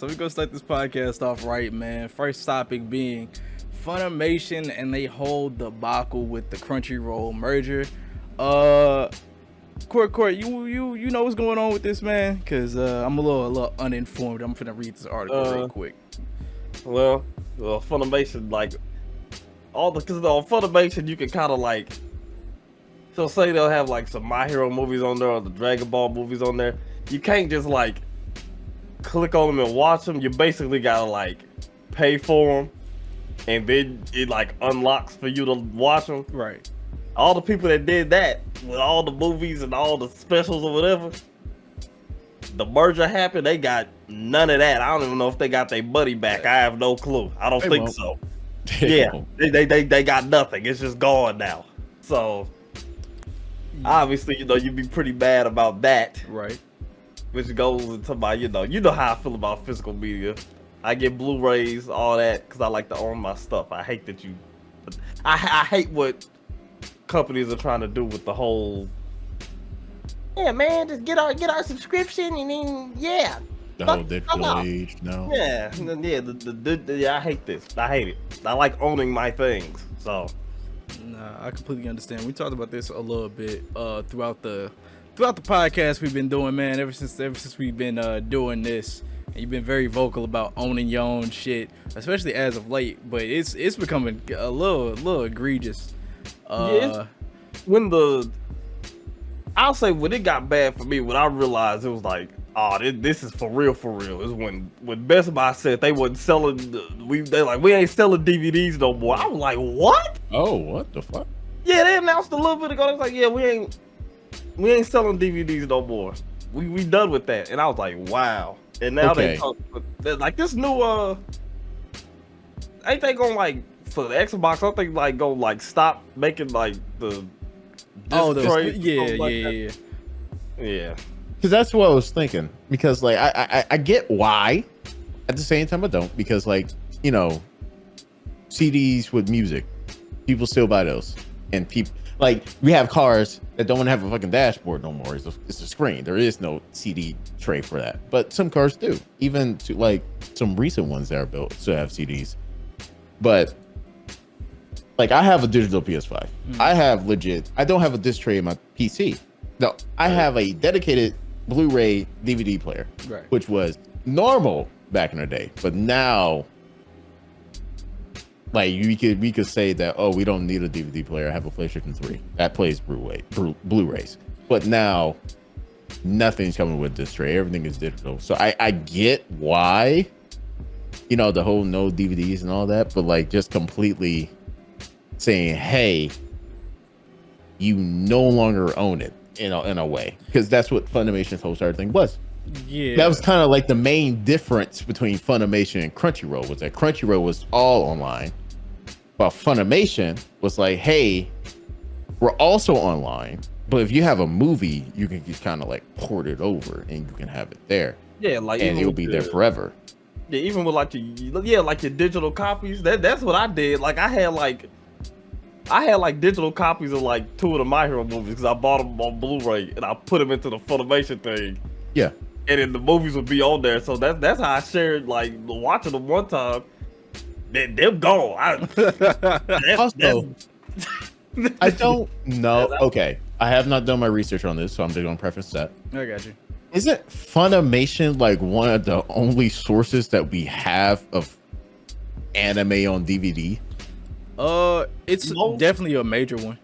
So we're gonna start this podcast off right, man. First topic being Funimation and they whole debacle with the Crunchyroll merger. Court, you know what's going on with this, man? Cause I'm a little uninformed. I'm finna read this article real quick. Well, Funimation, like because on Funimation you can kind of like, so say they'll have like some My Hero movies on there or the Dragon Ball movies on there. You can't just like click on them and watch them. You basically gotta like pay for them, and then it like unlocks for you to watch them. Right. All the people that did that with all the movies and all the specials or whatever, the merger happened, they got none of that. I don't even know if they got their money back. I have no clue. I don't think so. Yeah, they got nothing. It's just gone now. So obviously, you'd be pretty bad about that. Right. Which goes into my, you know how I feel about physical media. I get Blu-rays, all that, because I like to own my stuff. I hate that I hate what companies are trying to do with the whole, yeah, man, just get our subscription and then, yeah. The whole digital age, no. Yeah, yeah, I hate this. I hate it. I like owning my things, so. Nah, I completely understand. We talked about this a little bit throughout the podcast we've been doing, man. Ever since we've been doing this, and you've been very vocal about owning your own shit, especially as of late. But it's becoming a little egregious. I'll say when it got bad for me, when I realized it was like, oh, this is for real, is when Best Buy said they wasn't selling. We ain't selling DVDs no more. I was like, what? Oh, what the fuck? Yeah, they announced a little bit ago. They was like, yeah, we ain't selling DVDs no more. We done with that. And I was like, wow. And now they talk like this new ain't they gonna like for the Xbox? I think like go like stop making like the yeah. Because that's what I was thinking. Because like I get why. At the same time, I don't. Because like, you know, CDs with music, people still buy those, and people like we have cars that don't have a fucking dashboard no more. It's a screen. There is no CD tray for that. But some cars do. Even to like some recent ones that are built still have CDs. But like I have a digital PS5. I have I don't have a disc tray in my PC. No, I have a dedicated Blu-ray DVD player, which was normal back in the day. But now, like we could say that, oh, we don't need a DVD player. I have a PlayStation 3 that plays Blu-rays. But now, nothing's coming with disc tray. Everything is digital. So I get why, you know, the whole no DVDs and all that. But like just completely saying, hey, you no longer own it in a way, because that's what Funimation's whole entire thing was. Yeah, that was kind of like the main difference between Funimation and Crunchyroll, was that Crunchyroll was all online, while Funimation was like, hey, we're also online, but if you have a movie, you can just kind of like port it over and you can have it there. Yeah, like, and it'll be there forever. Yeah, even with like your digital copies. That's what I did. Like I had digital copies of like 2 of the My Hero movies because I bought them on Blu-ray and I put them into the Funimation thing. Yeah. And then the movies would be on there. So that's how I shared, like, watching them one time. They're gone. I don't know. Okay. I have not done my research on this, so I'm just going to preface that. I got you. Isn't Funimation like one of the only sources that we have of anime on DVD? It's definitely a major one.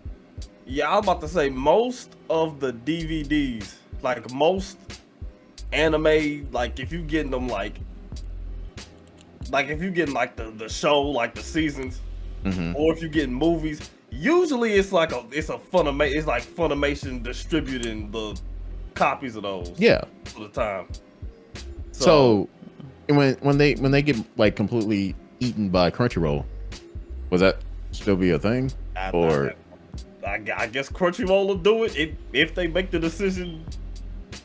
Yeah, I was about to say most of the DVDs, like most anime, like if you getting them like if you getting like the show, like the seasons, or if you getting movies, usually it's like Funimation distributing the copies of those. Yeah, for the time. So when they get like completely eaten by Crunchyroll, was that still be a thing? I guess Crunchyroll will do it if they make the decision.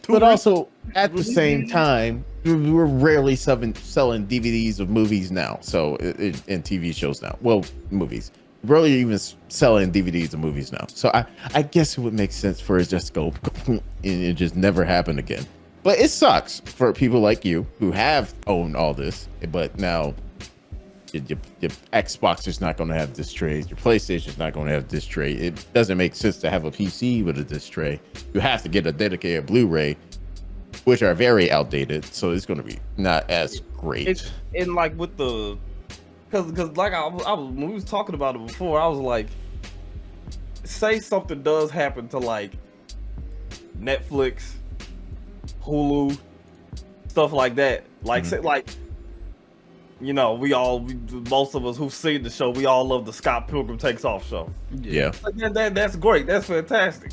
But also at the same time, we're rarely selling DVDs of movies now. So in TV shows now, well, movies, rarely even selling DVDs of movies now. So I guess it would make sense for it just to go and it just never happen again. But it sucks for people like you who have owned all this, but now your Xbox is not going to have disc trays. Your PlayStation is not going to have disc tray. It doesn't make sense to have a PC with a disc tray. You have to get a dedicated Blu-ray, which are very outdated. So it's going to be not as great. It's and like with the, because like I was when we was talking about it before, I was like, say something does happen to like Netflix, Hulu, stuff like that. Like say like, you know, most of us who've seen the show, we all love the Scott Pilgrim Takes Off show. Yeah. Like, that's great. That's fantastic.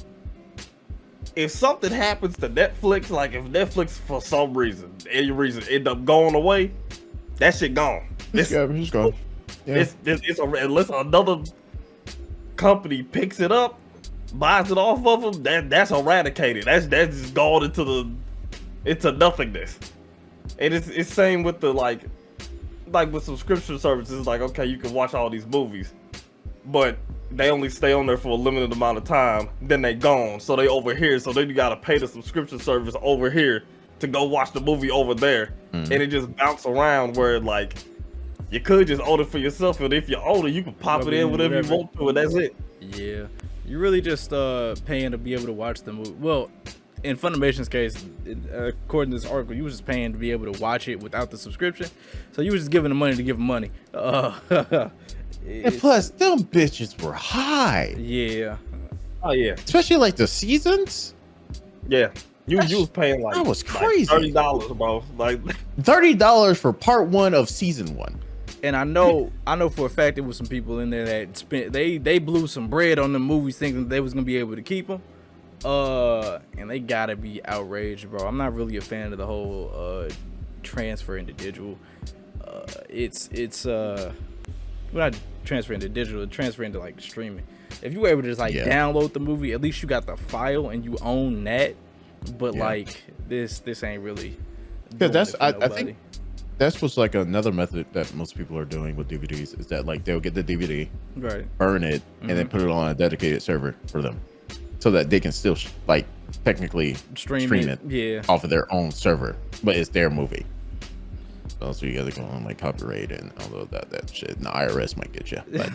If something happens to Netflix, like if Netflix for some reason, any reason, end up going away, that shit gone. It's gone. Yeah. Unless another company picks it up, buys it off of them, that's eradicated. That's just gone into nothingness. And it's same with the like with subscription services. Like, okay, you can watch all these movies, but they only stay on there for a limited amount of time, then they gone. So they over here, so then you gotta pay the subscription service over here to go watch the movie over there. And it just bounce around where like you could just order for yourself, and if you're older, you can pop it in whatever you want to, and that's it. Yeah, you're really just paying to be able to watch the movie. Well, in Funimation's case, according to this article, you was just paying to be able to watch it without the subscription. So you was just giving the money to give them money. And plus, them bitches were high. Yeah. Oh yeah. Especially like the seasons. Yeah. You was paying like that was crazy. Like $30, bro. Like $30 for part 1 of season 1. And I know for a fact there was some people in there that spent they blew some bread on the movies thinking they was gonna be able to keep them. And they gotta be outraged, bro. I'm not really a fan of the whole transfer into digital. It's not transfer into digital, transfer into like streaming. If you were able to just like download the movie, at least you got the file and you own that. But like this ain't really. Because that's I think that's what's like another method that most people are doing with DVDs is that like they'll get the DVD, right, burn it, and then put it on a dedicated server for them, so that they can still like technically stream it off of their own server, but it's their movie. Also, you gotta go on like copyright and all of that shit. And the IRS might get you. But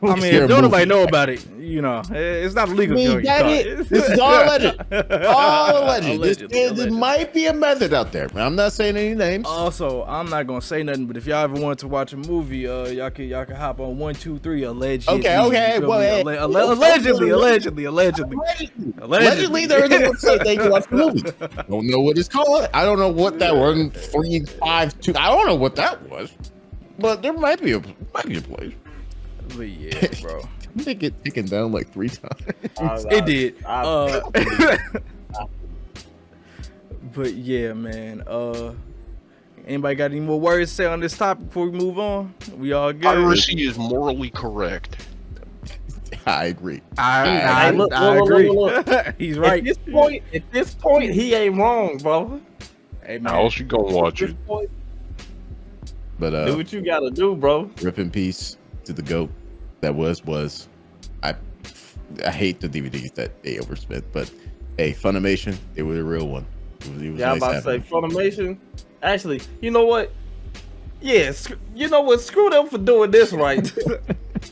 I mean, if don't nobody know about it, you know, it's not illegal. This is all alleged. All alleged. There might be a method out there, but I'm not saying any names. Also, I'm not gonna say nothing, but if y'all ever want to watch a movie, y'all can hop on 1, 2, 3. Allegedly. Okay. Well, allegedly. Allegedly, there is a website they can watch the movie. Don't know what it's called. I don't know what that 1, 3, 5, 2. I don't know what that was, but there might be a place. But yeah, bro. They get taken down like 3 times. It did. But yeah, man. Anybody got any more words to say on this topic before we move on? We all good. Piracy is morally correct. I agree. I agree. He's right. At this point, he ain't wrong, bro. Hey, man. How else you gonna watch it? But do what you gotta do, bro. Rip in peace to the GOAT. That was I hate the DVDs that they overspent, but hey, Funimation, they were the real one. It was I'm about to say Funimation. Actually, you know what? Yeah, you know what? Screw them for doing this, right?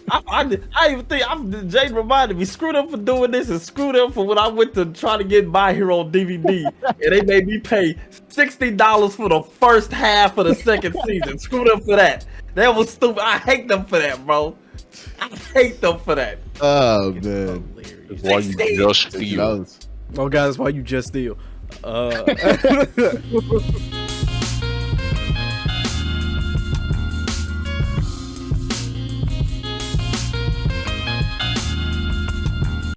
I even think Jade reminded me. Screw them for doing this, and screw them for when I went to try to get My Hero on DVD, and they made me pay $60 for the first half of the second season. Screw them for that. That was stupid. I hate them for that, bro. I hate them for that. Oh man, that's why you just steal. Oh, guys, that's why you just steal.